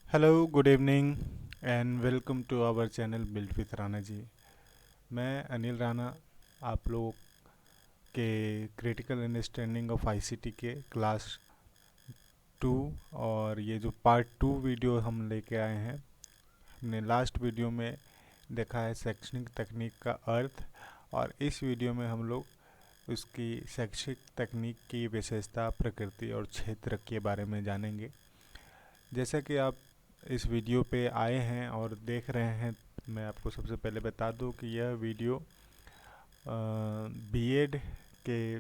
Hello, good evening and welcome to our channel build with Rana ji. मैं अनिल राणा आप लोगों के क्रिटिकल अंडरस्टैंडिंग ऑफ आईसीटी के क्लास 2 और ये जो पार्ट 2 वीडियो हम लेके आए हैं। हमने लास्ट वीडियो में देखा है शैक्षणिक तकनीक का अर्थ, और इस वीडियो में हम लोग उसकी शैक्षिक तकनीक की विशेषता, प्रकृति और क्षेत्र के बारे में जानेंगे। जैसा कि आप इस वीडियो पे आए हैं और देख रहे हैं, मैं आपको सबसे पहले बता दूं कि यह वीडियो बीएड के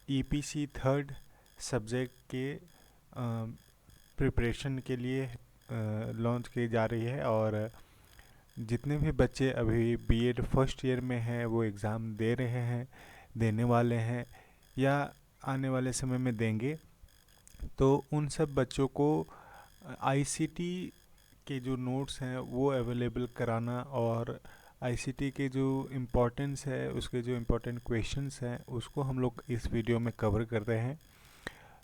ईपीसी थर्ड सब्जेक्ट के प्रिपरेशन के लिए लॉन्च की जा रही है। और जितने भी बच्चे अभी बीएड फर्स्ट ईयर में हैं, वो एग्ज़ाम दे रहे हैं, देने वाले हैं या आने वाले समय में देंगे, तो उन सब बच्चों को आईसीटी के जो नोट्स हैं वो अवेलेबल कराना, और आईसीटी के जो इम्पोर्टेंस है, उसके जो इम्पोर्टेंट क्वेश्चंस हैं, उसको हम लोग इस वीडियो में कवर कर रहे हैं।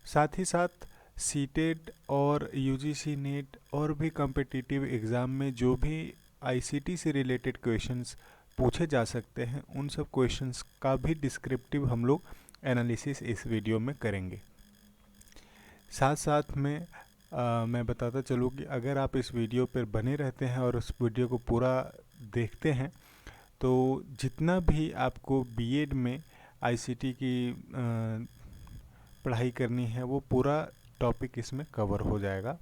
साथ ही साथ सीटेट और यूजीसी नेट और भी कॉम्पिटिटिव एग्ज़ाम में जो भी आईसीटी से रिलेटेड क्वेश्चंस पूछे जा सकते हैं, उन सब क्वेश्चंस का भी डिस्क्रिप्टिव हम लोग एनालिसिस इस वीडियो में करेंगे। साथ साथ में मैं बताता चलूँ कि अगर आप इस वीडियो पर बने रहते हैं और उस वीडियो को पूरा देखते हैं, तो जितना भी आपको बीएड में आईसीटी की पढ़ाई करनी है, वो पूरा टॉपिक इसमें कवर हो जाएगा।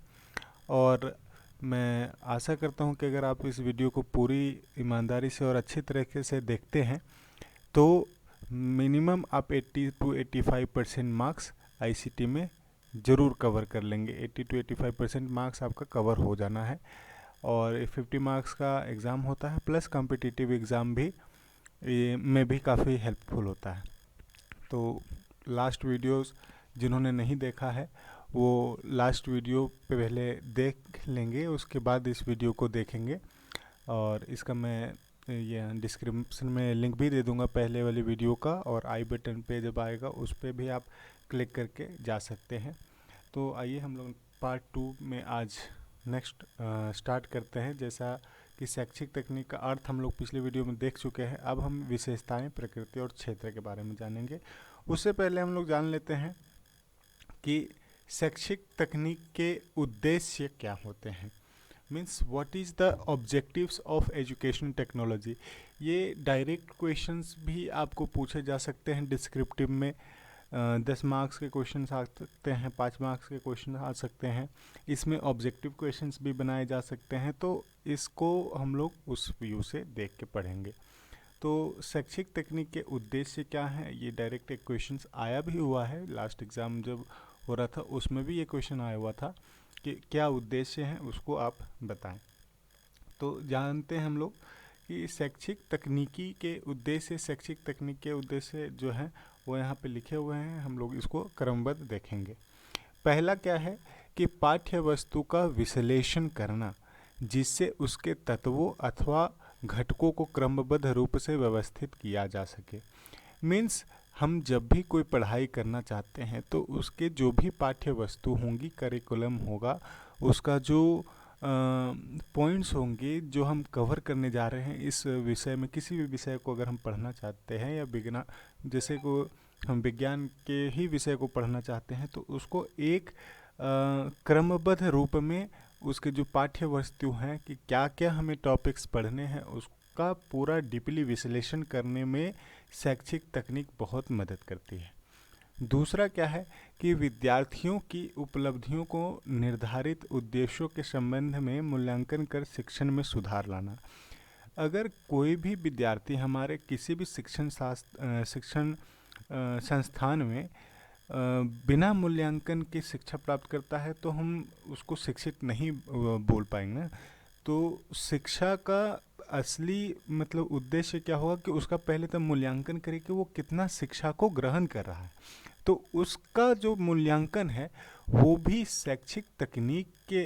और मैं आशा करता हूँ कि अगर आप इस वीडियो को पूरी ईमानदारी से और अच्छी तरीके से देखते हैं, तो मिनिमम आप 80 to 85% मार्क्स आईसीटी में ज़रूर कवर कर लेंगे। 80 to 85% मार्क्स आपका कवर हो जाना है। और 50 मार्क्स का एग्ज़ाम होता है, प्लस कॉम्पिटिटिव एग्ज़ाम भी में भी काफ़ी हेल्पफुल होता है। तो लास्ट वीडियोस जिन्होंने नहीं देखा है, वो लास्ट वीडियो पे पहले देख लेंगे, उसके बाद इस वीडियो को देखेंगे। और इसका मैं ये डिस्क्रिप्शन में लिंक भी दे दूंगा पहले वाली वीडियो का, और आई बटन पे जब आएगा उस पर भी आप क्लिक करके जा सकते हैं। तो आइए हम लोग पार्ट 2 में आज नेक्स्ट स्टार्ट करते हैं। जैसा कि शैक्षिक तकनीक का अर्थ हम लोग पिछले वीडियो में देख चुके हैं, अब हम विशेषताएं, प्रकृति और क्षेत्र के बारे में जानेंगे। उससे पहले हम लोग जान लेते हैं कि शैक्षिक तकनीक के उद्देश्य क्या होते हैं। Means what is the objectives of education technology. ये डायरेक्ट क्वेश्चंस भी आपको पूछे जा सकते हैं डिस्क्रिप्टिव में। 10 मार्क्स के क्वेश्चन आ सकते हैं, 5 मार्क्स के क्वेश्चन आ सकते हैं। इसमें ऑब्जेक्टिव क्वेश्चंस भी बनाए जा सकते हैं। तो इसको हम लोग उस व्यू से देख के पढ़ेंगे। तो शैक्षिक तकनीक के उद्देश्य क्या हैं, ये डायरेक्ट एक क्वेश्चन आया भी हुआ है। लास्ट एग्ज़ाम जब हो रहा था उसमें भी ये क्वेश्चन आया हुआ था कि क्या उद्देश्य हैं, उसको आप बताएं। तो जानते हैं हम लोग कि शैक्षिक तकनीकी के उद्देश्य, शैक्षिक तकनीक के उद्देश्य जो हैं वो यहाँ पे लिखे हुए हैं। हम लोग इसको क्रमबद्ध देखेंगे। पहला क्या है कि पाठ्य वस्तु का विश्लेषण करना, जिससे उसके तत्वों अथवा घटकों को क्रमबद्ध रूप से व्यवस्थित किया जा सके। मीन्स हम जब भी कोई पढ़ाई करना चाहते हैं, तो उसके जो भी पाठ्य वस्तु होंगी, करिकुलम होगा, उसका जो पॉइंट्स होंगे जो हम कवर करने जा रहे हैं इस विषय में, किसी भी विषय को अगर हम पढ़ना चाहते हैं, या विज्ञान जैसे को हम विज्ञान के ही विषय को पढ़ना चाहते हैं, तो उसको एक क्रमबद्ध रूप में उसके जो पाठ्य वस्तु हैं कि क्या क्या हमें टॉपिक्स पढ़ने हैं, उसका पूरा डीपली विश्लेषण करने में शैक्षिक तकनीक बहुत मदद करती है। दूसरा क्या है कि विद्यार्थियों की उपलब्धियों को निर्धारित उद्देश्यों के संबंध में मूल्यांकन कर शिक्षण में सुधार लाना। अगर कोई भी विद्यार्थी हमारे किसी भी शिक्षण संस्थान में बिना मूल्यांकन के शिक्षा प्राप्त करता है, तो हम उसको शिक्षित नहीं बोल पाएंगे। तो शिक्षा का असली मतलब उद्देश्य क्या होगा कि उसका पहले तो मूल्यांकन करे कि वो कितना शिक्षा को ग्रहण कर रहा है। तो उसका जो मूल्यांकन है वो भी शैक्षिक तकनीक के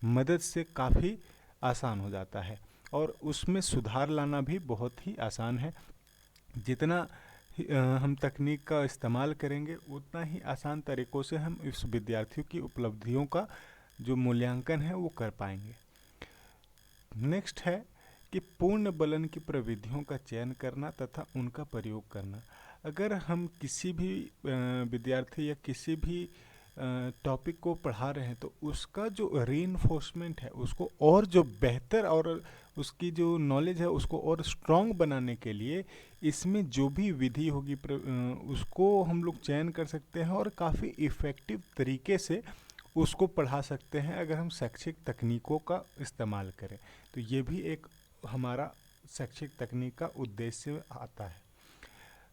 मदद से काफ़ी आसान हो जाता है, और उसमें सुधार लाना भी बहुत ही आसान है। जितना हम तकनीक का इस्तेमाल करेंगे, उतना ही आसान तरीक़ों से हम इस विद्यार्थियों की उपलब्धियों का जो मूल्यांकन है वो कर पाएंगे। नेक्स्ट है कि पूर्ण बलन की प्रविधियों का चयन करना तथा उनका प्रयोग करना। अगर हम किसी भी विद्यार्थी या किसी भी टॉपिक को पढ़ा रहे हैं तो उसका जो रीइंफोर्समेंट है, उसको और जो बेहतर और उसकी जो नॉलेज है उसको और स्ट्रॉन्ग बनाने के लिए इसमें जो भी विधि होगी उसको हम लोग चयन कर सकते हैं और काफ़ी इफ़ेक्टिव तरीके से उसको पढ़ा सकते हैं अगर हम शैक्षिक तकनीकों का इस्तेमाल करें। तो ये भी एक हमारा शैक्षिक तकनीक का उद्देश्य आता है।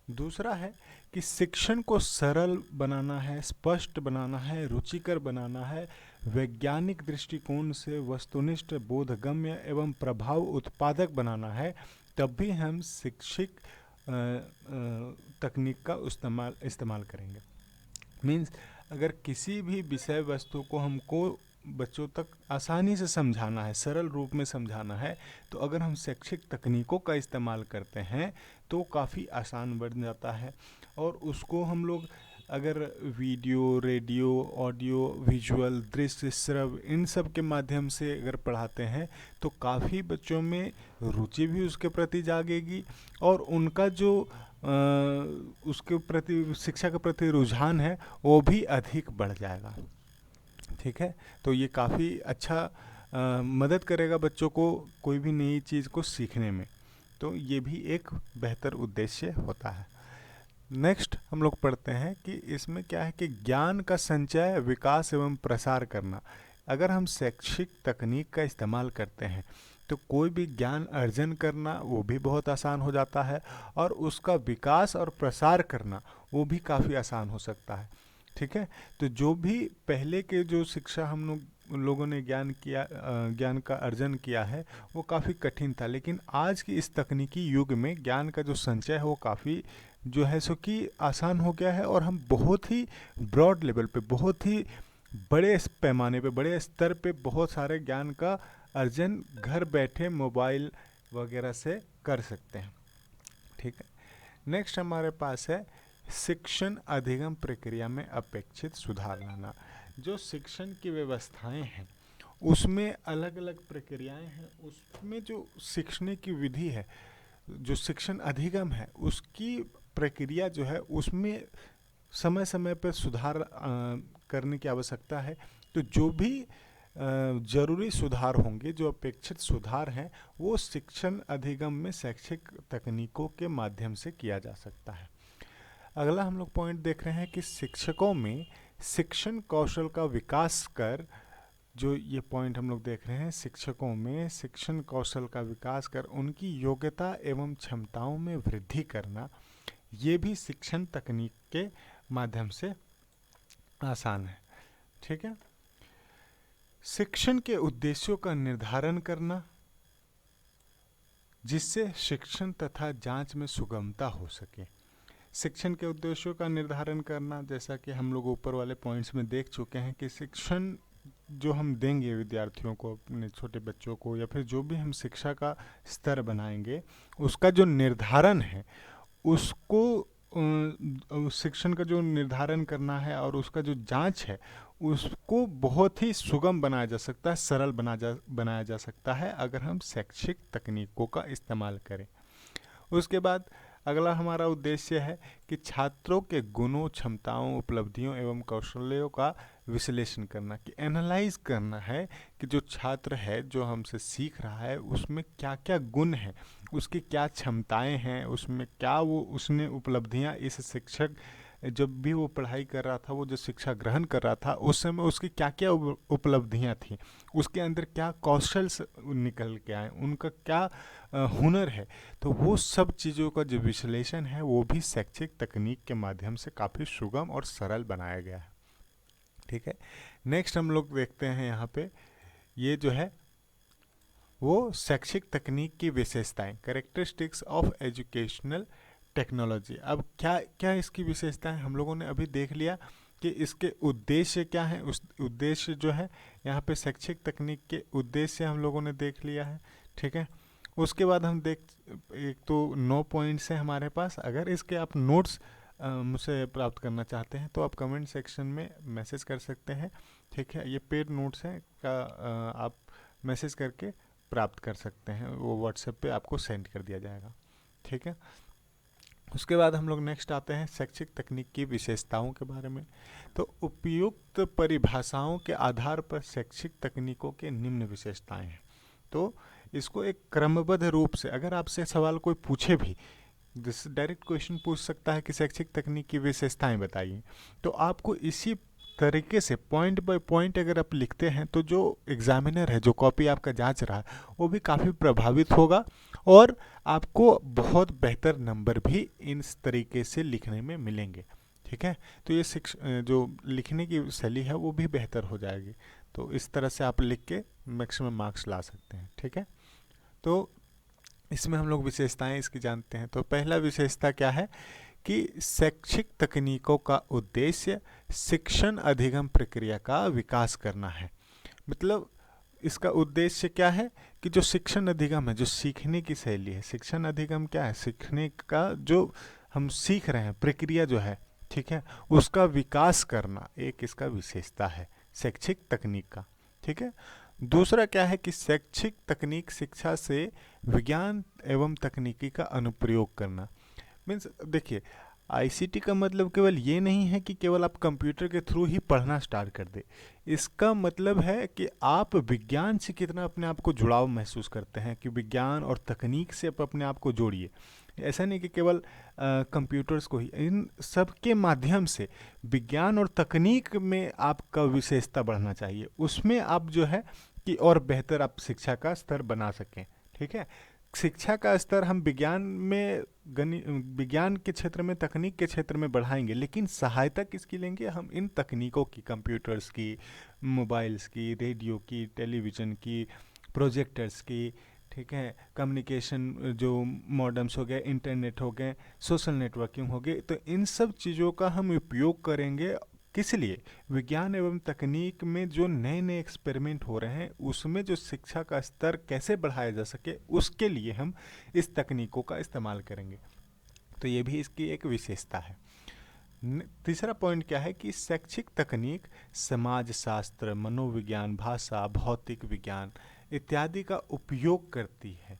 दूसरा है कि शिक्षण को सरल बनाना है, स्पष्ट बनाना है, रुचिकर बनाना है, वैज्ञानिक दृष्टिकोण से वस्तुनिष्ठ, बोधगम्य एवं प्रभाव उत्पादक बनाना है, तब भी हम शैक्षिक तकनीक का इस्तेमाल करेंगे। मीन्स अगर किसी भी विषय वस्तु को हमको बच्चों तक आसानी से समझाना है, सरल रूप में समझाना है, तो अगर हम शैक्षिक तकनीकों का इस्तेमाल करते हैं तो काफ़ी आसान बन जाता है। और उसको हम लोग अगर वीडियो, रेडियो, ऑडियो, विजुअल, दृश्य, श्रव्य इन सब के माध्यम से अगर पढ़ाते हैं तो काफ़ी बच्चों में रुचि भी उसके प्रति जागेगी और उनका जो उसके प्रति शिक्षा के प्रति रुझान है वो भी अधिक बढ़ जाएगा। ठीक है, तो ये काफ़ी अच्छा मदद करेगा बच्चों को कोई भी नई चीज़ को सीखने में। तो ये भी एक बेहतर उद्देश्य होता है। नेक्स्ट हम लोग पढ़ते हैं कि इसमें क्या है कि ज्ञान का संचय, विकास एवं प्रसार करना। अगर हम शैक्षिक तकनीक का इस्तेमाल करते हैं तो कोई भी ज्ञान अर्जन करना वो भी बहुत आसान हो जाता है और उसका विकास और प्रसार करना वो भी काफ़ी आसान हो सकता है। ठीक है, तो जो भी पहले के जो शिक्षा हम लोगों ने ज्ञान का अर्जन किया है वो काफ़ी कठिन था, लेकिन आज की इस तकनीकी युग में ज्ञान का जो संचय है वो काफ़ी जो है सो कि आसान हो गया है और हम बहुत ही ब्रॉड लेवल पे, बहुत ही बड़े पैमाने पे, बड़े स्तर पे बहुत सारे ज्ञान का अर्जन घर बैठे मोबाइल वगैरह से कर सकते हैं। ठीक है, नेक्स्ट हमारे पास है शिक्षण अधिगम प्रक्रिया में अपेक्षित सुधार लाना। जो शिक्षण की व्यवस्थाएं हैं उसमें अलग अलग प्रक्रियाएं हैं, उसमें जो सीखने की विधि है, जो शिक्षण अधिगम है उसकी प्रक्रिया जो है उसमें समय समय पर सुधार करने की आवश्यकता है। तो जो भी जरूरी सुधार होंगे, जो अपेक्षित सुधार हैं, वो शिक्षण अधिगम में शैक्षिक तकनीकों के माध्यम से किया जा सकता है। अगला हम लोग पॉइंट देख रहे हैं कि शिक्षकों में शिक्षण कौशल का विकास कर, जो ये पॉइंट हम लोग देख रहे हैं, शिक्षकों में शिक्षण कौशल का विकास कर उनकी योग्यता एवं क्षमताओं में वृद्धि करना, ये भी शिक्षण तकनीक के माध्यम से आसान है। ठीक है, शिक्षण के उद्देश्यों का निर्धारण करना जिससे शिक्षण तथा जांच में सुगमता हो सके। शिक्षण के उद्देश्यों का निर्धारण करना, जैसा कि हम लोग ऊपर वाले पॉइंट्स में देख चुके हैं कि शिक्षण जो हम देंगे विद्यार्थियों को, अपने छोटे बच्चों को, या फिर जो भी हम शिक्षा का स्तर बनाएंगे उसका जो निर्धारण है उसको शिक्षण का जो निर्धारण करना है और उसका जो जांच है उसको बहुत ही सुगम बनाया जा सकता है, सरल बनाया जा सकता है अगर हम शैक्षिक तकनीकों का इस्तेमाल करें। उसके बाद अगला हमारा उद्देश्य है कि छात्रों के गुणों, क्षमताओं, उपलब्धियों एवं कौशल्यों का विश्लेषण करना, कि एनालाइज करना है कि जो छात्र है जो हमसे सीख रहा है उसमें क्या क्या गुण हैं, उसकी क्या क्षमताएं हैं, उसमें क्या वो उसने उपलब्धियां इस शिक्षक जब भी वो पढ़ाई कर रहा था, वो जो शिक्षा ग्रहण कर रहा था उस समय उसकी क्या क्या उपलब्धियां थी, उसके अंदर क्या कौशल निकल के आए, उनका क्या हुनर है। तो वो सब चीज़ों का जो विश्लेषण है वो भी शैक्षिक तकनीक के माध्यम से काफ़ी सुगम और सरल बनाया गया है। ठीक है, नेक्स्ट हम लोग देखते हैं यहाँ पे ये जो है वो शैक्षिक तकनीक की विशेषताएं, कैरेक्टरिस्टिक्स ऑफ एजुकेशनल टेक्नोलॉजी। अब क्या क्या इसकी विशेषताएं हम लोगों ने अभी देख लिया कि इसके उद्देश्य क्या है। उस उद्देश्य जो है यहाँ पे शैक्षिक तकनीक के उद्देश्य हम लोगों ने देख लिया है। ठीक है, उसके बाद हम एक तो 9 पॉइंट्स हैं हमारे पास। अगर इसके आप नोट्स मुझसे प्राप्त करना चाहते हैं तो आप कमेंट सेक्शन में मैसेज कर सकते हैं। ठीक है, ये पेड नोट्स हैं का आप मैसेज करके प्राप्त कर सकते हैं, वो व्हाट्सएप पे आपको सेंड कर दिया जाएगा। ठीक है, उसके बाद हम लोग नेक्स्ट आते हैं शैक्षिक तकनीक की विशेषताओं के बारे में। तो उपयुक्त परिभाषाओं के आधार पर शैक्षिक तकनीकों के निम्न विशेषताएं हैं। तो इसको एक क्रमबद्ध रूप से अगर आपसे सवाल कोई पूछे भी, जैसे डायरेक्ट क्वेश्चन पूछ सकता है कि शैक्षिक तकनीक की विशेषताएं बताइए, तो आपको इसी तरीके से पॉइंट बाय पॉइंट अगर आप लिखते हैं तो जो एग्जामिनर है, जो कॉपी आपका जांच रहा है, वो भी काफ़ी प्रभावित होगा और आपको बहुत बेहतर नंबर भी इस तरीके से लिखने में मिलेंगे। ठीक है, तो ये जो लिखने की शैली है वो भी बेहतर हो जाएगी। तो इस तरह से आप लिख के मैक्सिमम मार्क्स ला सकते हैं। ठीक है, तो इसमें हम लोग विशेषताएं इसकी जानते हैं। तो पहला विशेषता क्या है कि शैक्षिक तकनीकों का उद्देश्य शिक्षण अधिगम प्रक्रिया का विकास करना है। मतलब इसका उद्देश्य क्या है कि जो शिक्षण अधिगम है, जो सीखने की शैली है, शिक्षण अधिगम क्या है, सीखने का जो हम सीख रहे हैं प्रक्रिया जो है, ठीक है, उसका विकास करना एक इसका विशेषता है शैक्षिक तकनीक का। ठीक है, दूसरा क्या है कि शैक्षिक तकनीक शिक्षा से विज्ञान एवं तकनीकी का अनुप्रयोग करना। मीन्स देखिए, आईसीटी का मतलब केवल ये नहीं है कि केवल आप कंप्यूटर के थ्रू ही पढ़ना स्टार्ट कर दे। इसका मतलब है कि आप विज्ञान से कितना अपने आप को जुड़ाव महसूस करते हैं, कि विज्ञान और तकनीक से आप अपने आप को जोड़िए। ऐसा नहीं कि केवल कंप्यूटर्स को ही, इन सब के माध्यम से विज्ञान और तकनीक में आपका विशेषता बढ़ना चाहिए। उसमें आप जो है कि और बेहतर आप शिक्षा का स्तर बना सकें। ठीक है, शिक्षा का स्तर हम विज्ञान में विज्ञान के क्षेत्र में, तकनीक के क्षेत्र में बढ़ाएंगे, लेकिन सहायता किसकी लेंगे हम? इन तकनीकों की, कंप्यूटर्स की, मोबाइल्स की, रेडियो की, टेलीविज़न की, प्रोजेक्टर्स की। ठीक है, कम्युनिकेशन जो मॉडेम्स हो गए, इंटरनेट हो गए, सोशल नेटवर्किंग हो गए, तो इन सब चीज़ों का हम उपयोग करेंगे। किस लिए? विज्ञान एवं तकनीक में जो नए नए एक्सपेरिमेंट हो रहे हैं उसमें जो शिक्षा का स्तर कैसे बढ़ाया जा सके, उसके लिए हम इस तकनीकों का इस्तेमाल करेंगे। तो ये भी इसकी एक विशेषता है। तीसरा पॉइंट क्या है कि शैक्षिक तकनीक समाज शास्त्र, मनोविज्ञान, भाषा, भौतिक विज्ञान इत्यादि का उपयोग करती है।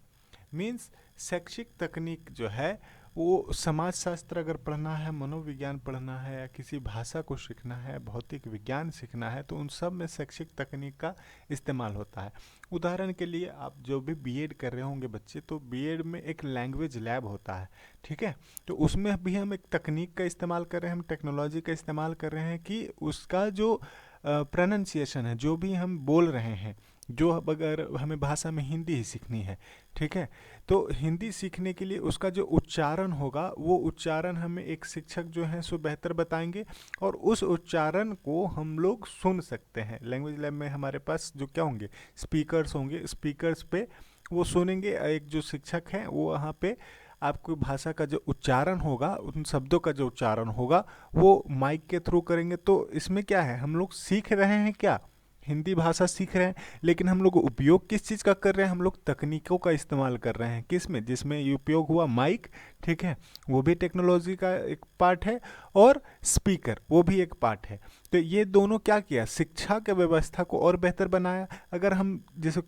मीन्स शैक्षिक तकनीक जो है वो समाज शास्त्र अगर पढ़ना है, मनोविज्ञान पढ़ना है, या किसी भाषा को सीखना है, भौतिक विज्ञान सीखना है, तो उन सब में शैक्षिक तकनीक का इस्तेमाल होता है। उदाहरण के लिए आप जो भी बीएड कर रहे होंगे बच्चे, तो बीएड में एक लैंग्वेज लैब होता है। ठीक है, तो उसमें भी हम एक तकनीक का इस्तेमाल कर रहे हैं, हम टेक्नोलॉजी का इस्तेमाल कर रहे हैं कि उसका जो प्रोनाउंसिएशन है, जो भी हम बोल रहे हैं, जो अगर हमें भाषा में हिंदी ही सीखनी है, ठीक है, तो हिंदी सीखने के लिए उसका जो उच्चारण होगा, वो उच्चारण हमें एक शिक्षक जो है सो बेहतर बताएंगे, और उस उच्चारण को हम लोग सुन सकते हैं। लैंग्वेज लैब में हमारे पास जो क्या होंगे, स्पीकर्स होंगे, स्पीकर्स पे वो सुनेंगे। एक जो शिक्षक हैं वो वहाँ पे आपको भाषा का जो उच्चारण होगा, उन शब्दों का जो उच्चारण होगा, वो माइक के थ्रू करेंगे। तो इसमें क्या है, हम लोग सीख रहे हैं क्या, हिंदी भाषा सीख रहे हैं, लेकिन हम लोग उपयोग किस चीज़ का कर रहे हैं, हम लोग तकनीकों का इस्तेमाल कर रहे हैं। किस में? जिसमें उपयोग हुआ माइक, ठीक है, वो भी टेक्नोलॉजी का एक पार्ट है, और स्पीकर वो भी एक पार्ट है। तो ये दोनों क्या किया, शिक्षा के व्यवस्था को और बेहतर बनाया। अगर हम जैसे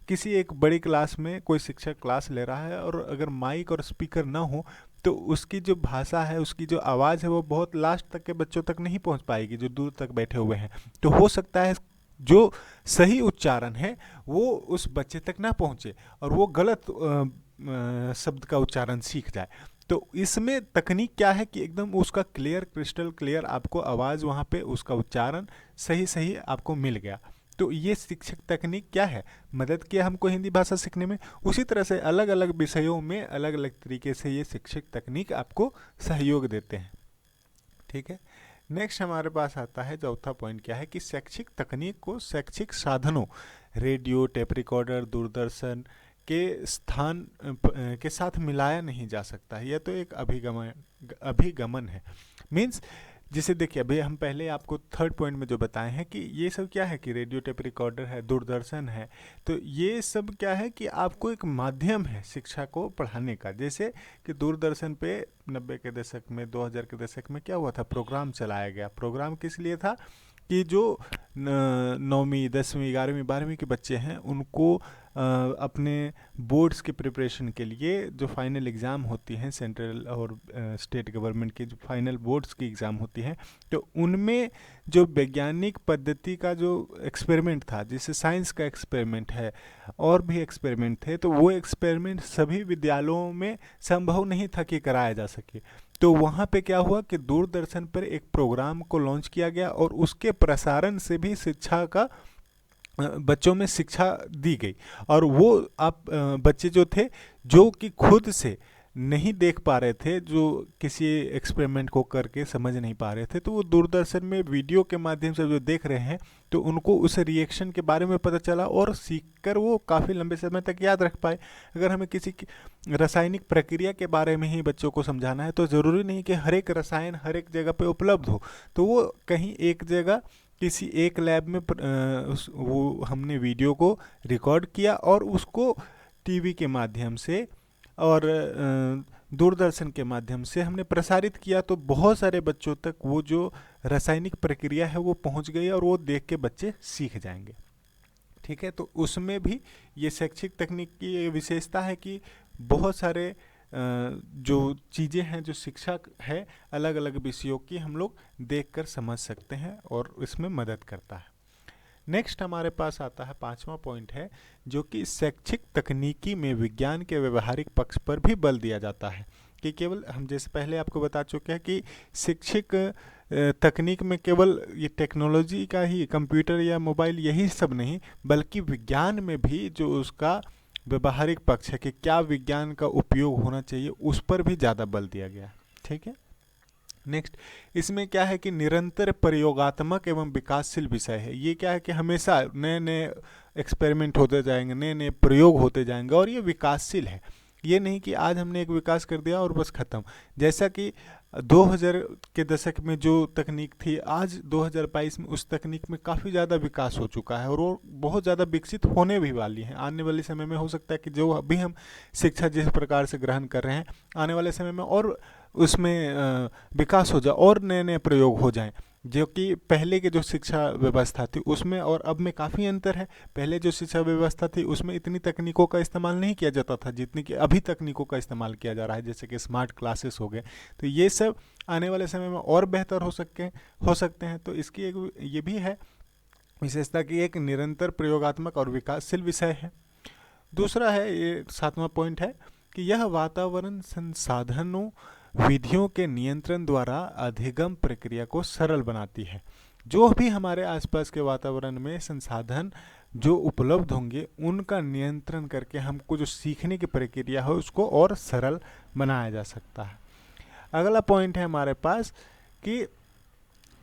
किसी एक बड़ी क्लास में कोई शिक्षक क्लास ले रहा है और अगर माइक और स्पीकर ना हो, तो उसकी जो भाषा है, उसकी जो आवाज़ है, वो बहुत लास्ट तक के बच्चों तक नहीं पहुंच पाएगी जो दूर तक बैठे हुए हैं। तो हो सकता है जो सही उच्चारण है वो उस बच्चे तक ना पहुंचे और वो गलत शब्द का उच्चारण सीख जाए। तो इसमें तकनीक क्या है कि एकदम उसका क्लियर, क्रिस्टल क्लियर आपको आवाज़ वहाँ पे, उसका उच्चारण सही सही आपको मिल गया। तो ये शिक्षक तकनीक क्या है, मदद किया हमको हिंदी भाषा सीखने में। उसी तरह से अलग अलग विषयों में अलग अलग तरीके से ये शिक्षक तकनीक आपको सहयोग देते हैं। ठीक है, नेक्स्ट हमारे पास आता है चौथा पॉइंट, क्या है कि शैक्षिक तकनीक को शैक्षिक साधनों, रेडियो, टेप रिकॉर्डर, दूरदर्शन के स्थान के साथ मिलाया नहीं जा सकता है। यह तो एक अभिगमन है। मीन्स जैसे देखिए अभी हम पहले आपको थर्ड पॉइंट में जो बताए हैं कि ये सब क्या है कि रेडियो टेप रिकॉर्डर है, दूरदर्शन है, तो ये सब क्या है कि आपको एक माध्यम है शिक्षा को पढ़ाने का। जैसे कि दूरदर्शन पे 90 के दशक में, 2000 के दशक में क्या हुआ था, प्रोग्राम चलाया गया। प्रोग्राम किस लिए था कि जो नौवीं 10वीं 11वीं 12वीं के बच्चे हैं उनको अपने बोर्ड्स के प्रिपरेशन के लिए जो फाइनल एग्ज़ाम होती हैं, सेंट्रल और स्टेट गवर्नमेंट की जो फाइनल बोर्ड्स की एग्ज़ाम होती हैं, तो उनमें जो वैज्ञानिक पद्धति का जो एक्सपेरिमेंट था, जैसे साइंस का एक्सपेरिमेंट है और भी एक्सपेरिमेंट थे, तो वो एक्सपेरिमेंट सभी विद्यालयों में संभव नहीं था कि कराया जा सके। तो वहाँ पे क्या हुआ कि दूरदर्शन पर एक प्रोग्राम को लॉन्च किया गया और उसके प्रसारण से भी शिक्षा का बच्चों में शिक्षा दी गई। और वो आप बच्चे जो थे जो कि खुद से नहीं देख पा रहे थे, जो किसी एक्सपेरिमेंट को करके समझ नहीं पा रहे थे, तो वो दूरदर्शन में वीडियो के माध्यम से जो देख रहे हैं तो उनको उस रिएक्शन के बारे में पता चला और सीखकर वो काफ़ी लंबे समय तक याद रख पाए। अगर हमें किसी रासायनिक प्रक्रिया के बारे में ही बच्चों को समझाना है तो ज़रूरी नहीं कि हर एक रसायन हर एक जगह पे उपलब्ध हो, तो वो कहीं एक जगह किसी एक लैब में वो हमने वीडियो को रिकॉर्ड किया और उसको टीवी के माध्यम से और दूरदर्शन के माध्यम से हमने प्रसारित किया, तो बहुत सारे बच्चों तक वो जो रासायनिक प्रक्रिया है वो पहुंच गई और वो देख के बच्चे सीख जाएंगे। ठीक है, तो उसमें भी ये शैक्षिक तकनीक की विशेषता है कि बहुत सारे जो चीज़ें हैं, जो शिक्षा है, अलग अलग विषयों की हम लोग देखकर समझ सकते हैं और इसमें मदद करता है। नेक्स्ट हमारे पास आता है 5वां पॉइंट है, जो कि शैक्षिक तकनीकी में विज्ञान के व्यवहारिक पक्ष पर भी बल दिया जाता है। कि केवल हम जैसे पहले आपको बता चुके हैं कि शिक्षक तकनीक में केवल ये टेक्नोलॉजी का ही, कंप्यूटर या मोबाइल यही सब नहीं, बल्कि विज्ञान में भी जो उसका व्यवहारिक पक्ष है कि क्या विज्ञान का उपयोग होना चाहिए, उस पर भी ज़्यादा बल दिया गया। ठीक है, नेक्स्ट इसमें क्या है कि निरंतर प्रयोगात्मक एवं विकासशील विषय है। ये क्या है कि हमेशा नए नए एक्सपेरिमेंट होते जाएंगे, नए नए प्रयोग होते जाएंगे और ये विकासशील है। ये नहीं कि आज हमने एक विकास कर दिया और बस ख़त्म। जैसा कि 2000 के दशक में जो तकनीक थी, आज 2022 में उस तकनीक में काफ़ी ज़्यादा विकास हो चुका है और वो बहुत ज़्यादा विकसित होने भी वाली है। आने वाले समय में हो सकता है कि जो अभी हम शिक्षा जिस प्रकार से ग्रहण कर रहे हैं, आने वाले समय में और उसमें विकास हो जाए और नए नए प्रयोग हो जाएं, जो कि पहले के जो शिक्षा व्यवस्था थी उसमें और अब में काफ़ी अंतर है। पहले जो शिक्षा व्यवस्था थी उसमें इतनी तकनीकों का इस्तेमाल नहीं किया जाता था जितनी कि अभी तकनीकों का इस्तेमाल किया जा रहा है, जैसे कि स्मार्ट क्लासेस हो गए। तो ये सब आने वाले समय में और बेहतर हो सकते हैं। तो इसकी एक ये भी है विशेषता कि एक निरंतर प्रयोगात्मक और विकासशील विषय है। दूसरा है, ये 7वां पॉइंट है कि यह वातावरण संसाधनों विधियों के नियंत्रण द्वारा अधिगम प्रक्रिया को सरल बनाती है। जो भी हमारे आसपास के वातावरण में संसाधन जो उपलब्ध होंगे उनका नियंत्रण करके हमको जो सीखने की प्रक्रिया है उसको और सरल बनाया जा सकता है। अगला पॉइंट है हमारे पास कि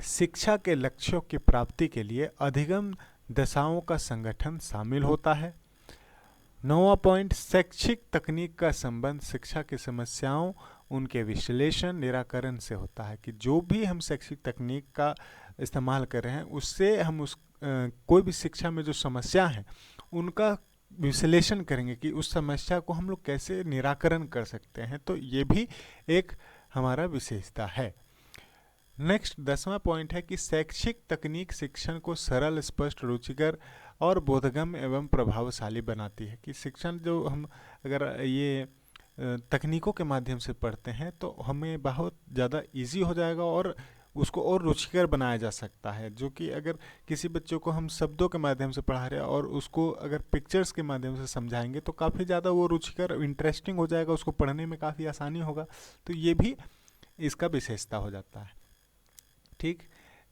शिक्षा के लक्ष्यों की प्राप्ति के लिए अधिगम दशाओं का संगठन शामिल होता है। 9वां पॉइंट, शैक्षिक तकनीक का संबंध शिक्षा की समस्याओं, उनके विश्लेषण निराकरण से होता है। कि जो भी हम शैक्षिक तकनीक का इस्तेमाल कर रहे हैं उससे हम कोई भी शिक्षा में जो समस्या है उनका विश्लेषण करेंगे कि उस समस्या को हम लोग कैसे निराकरण कर सकते हैं। तो ये भी एक हमारा विशेषता है। नेक्स्ट 10वां पॉइंट है कि शैक्षिक तकनीक शिक्षण को सरल, स्पष्ट, रुचिकर और बोधगम्य एवं प्रभावशाली बनाती है। कि शिक्षण जो हम अगर ये तकनीकों के माध्यम से पढ़ते हैं तो हमें बहुत ज़्यादा इजी हो जाएगा और उसको और रुचिकर बनाया जा सकता है। जो कि अगर किसी बच्चों को हम शब्दों के माध्यम से पढ़ा रहे हैं और उसको अगर पिक्चर्स के माध्यम से समझाएंगे तो काफ़ी ज़्यादा वो रुचिकर, इंटरेस्टिंग हो जाएगा, उसको पढ़ने में काफ़ी आसानी होगा। तो ये भी इसका विशेषता हो जाता है। ठीक,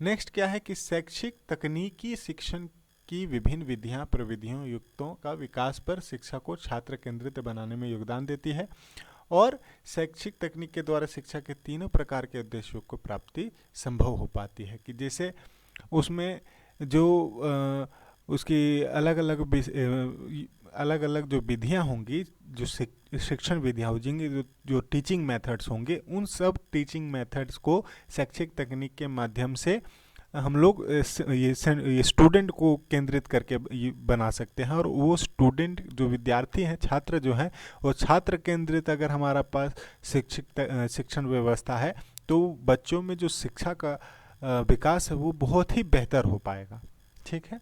नेक्स्ट क्या है कि शैक्षिक तकनीकी शिक्षण की विभिन्न विधियां, प्रविधियों, युक्तों का विकास पर शिक्षा को छात्र केंद्रित बनाने में योगदान देती है और शैक्षिक तकनीक के द्वारा शिक्षा के तीनों प्रकार के उद्देश्यों को प्राप्ति संभव हो पाती है। कि जैसे उसमें जो उसकी अलग अलग अलग अलग जो विधियां होंगी, जो शिक्षण विधियां हो जाएंगी, जो टीचिंग मेथड्स होंगे, उन सब टीचिंग मेथड्स को शैक्षिक तकनीक के माध्यम से हम लोग ये स्टूडेंट को केंद्रित करके ये बना सकते हैं। और वो स्टूडेंट जो विद्यार्थी हैं, छात्र जो हैं, वो छात्र केंद्रित अगर हमारा पास शिक्षण व्यवस्था है तो बच्चों में जो शिक्षा का विकास है वो बहुत ही बेहतर हो पाएगा। ठीक है,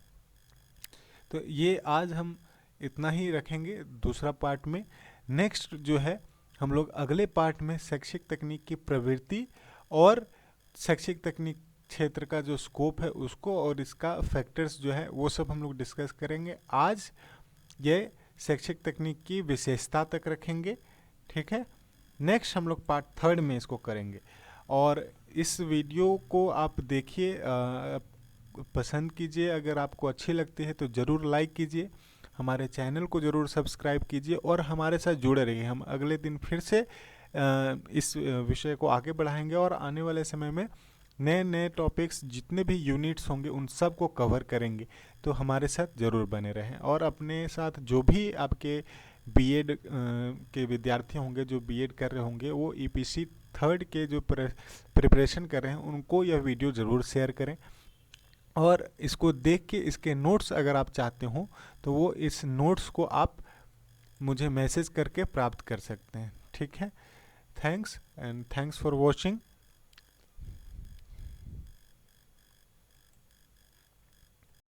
तो ये आज हम इतना ही रखेंगे दूसरा पार्ट में। नेक्स्ट जो है हम लोग अगले पार्ट में शैक्षिक तकनीक की प्रवृत्ति और शैक्षिक तकनीक क्षेत्र का जो स्कोप है उसको और इसका फैक्टर्स जो है वो सब हम लोग डिस्कस करेंगे। आज ये शैक्षिक तकनीक की विशेषता तक रखेंगे। ठीक है, नेक्स्ट हम लोग पार्ट थर्ड में इसको करेंगे। और इस वीडियो को आप देखिए, पसंद कीजिए, अगर आपको अच्छी लगती है तो ज़रूर लाइक कीजिए, हमारे चैनल को ज़रूर सब्सक्राइब कीजिए और हमारे साथ जुड़े रहिए। हम अगले दिन फिर से इस विषय को आगे बढ़ाएंगे और आने वाले समय में नए नए टॉपिक्स, जितने भी यूनिट्स होंगे उन सब को कवर करेंगे। तो हमारे साथ ज़रूर बने रहें और अपने साथ जो भी आपके बीएड के विद्यार्थी होंगे, जो बीएड कर रहे होंगे, वो ईपीसी थर्ड के जो प्रिपरेशन कर रहे हैं उनको यह वीडियो ज़रूर शेयर करें। और इसको देख के इसके नोट्स अगर आप चाहते हो तो वो इस नोट्स को आप मुझे मैसेज करके प्राप्त कर सकते हैं। ठीक है, thanks and thanks for watching.